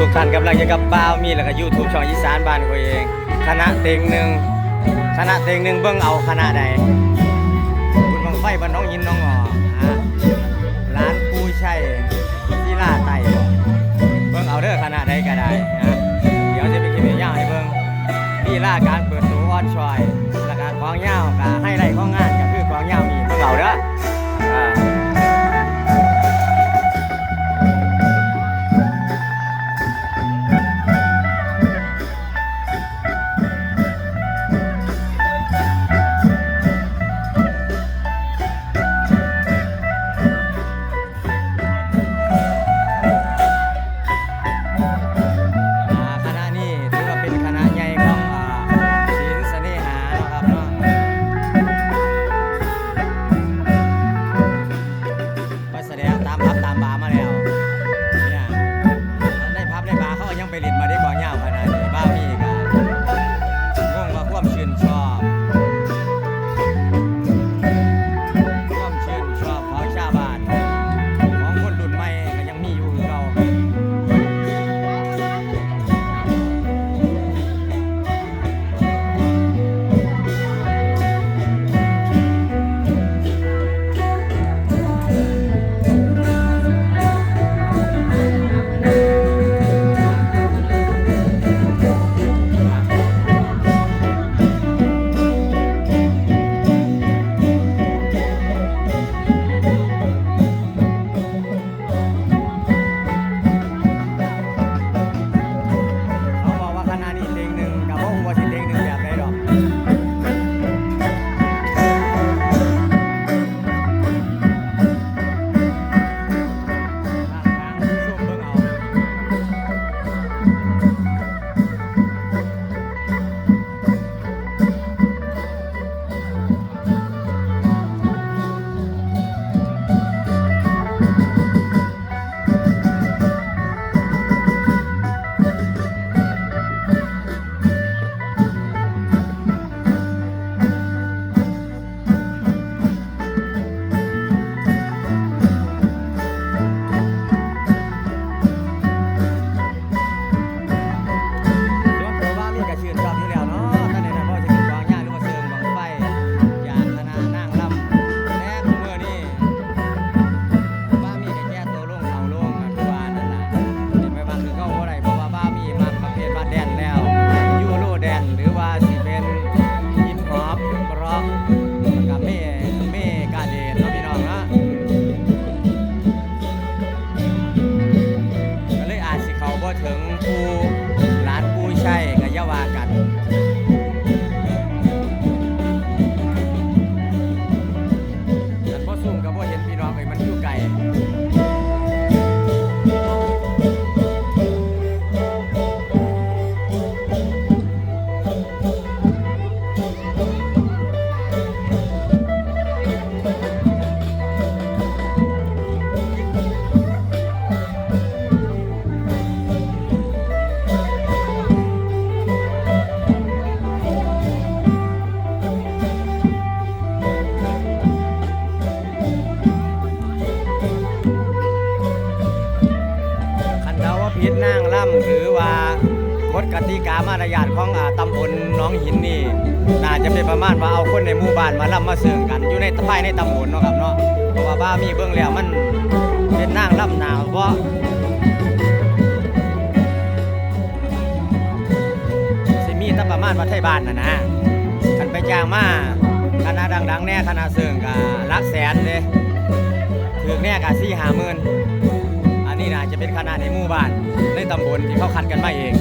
ทุกท่านกำลังจะกับบ่าวมีแล้วก็ยูทูบช่องอีสานบ้านเขาเองคณะเต็งหนึ่งเบิ่งเอาคณะใดบุญบังไฟบ้านน้องยินน้องหงอร้านปูชัยที่ล่าไต่เบิ่งเอาเด้อคณะใดก็ได้นะเดี๋ยวจะไปกินเนื้อย่างให้เบิ่งนี่ล่าการเปิดตัวออนชอยและการกองย่าวกับให้ไรของงานก็คือกองย่าวมีเบิ่งเอาเด้อหรือว่ากฎกติกามารยาทของตำบลหนองหินนี่น่าจะเป็นประมาณว่าเอาคนในหมู่บ้านมาล่ำมาเสื่องกันอยู่ในภายในตำบลเนาะครับเนาะเพราะว่าบ้ามีเบื้องแล้วมันเป็นนางล่ำหนาวเพราะสิมีแต่ประมาณว่าไทยบ้านนะกันไปจ้างมาคณะดังๆแน่คณะเสื่องกับลักแสนเลยถึงแน่กับ4-50,000อันนี้น่าจะเป็นคณะในหมู่บ้านในตำบลที่เขาคัดกันมาเอง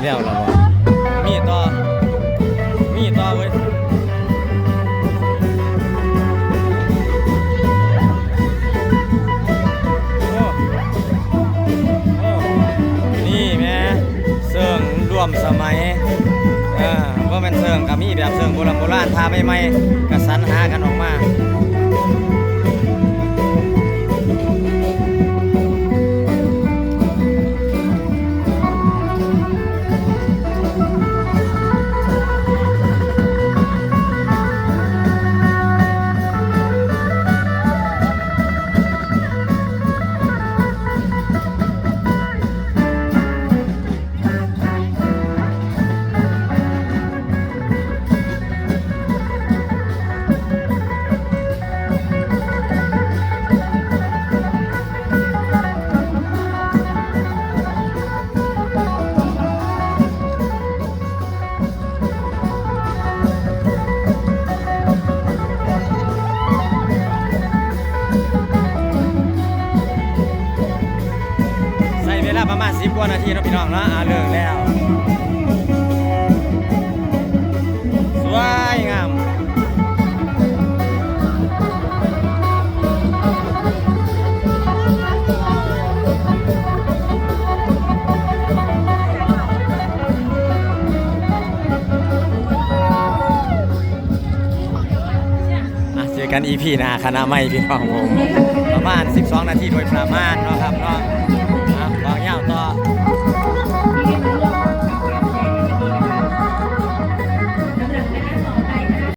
แล้วล่ะบ่มีต่อเว้ยโอ้โอ้นี่แม่เสิ่งร่วมสมัยว่าเป็นเสิ่งก็มีแบบเสิ่งโบราณทาใหม่ๆก็สรรหากันออกมาประมาณ10 กว่านาทีเนาะพี่น้องเนาะเลิกแล้วสวยงามเจอกัน EP หน้าคณะใหม่พี่น้องผมประมาณ12 นาทีโดยประมาณเนาะครับเนาะ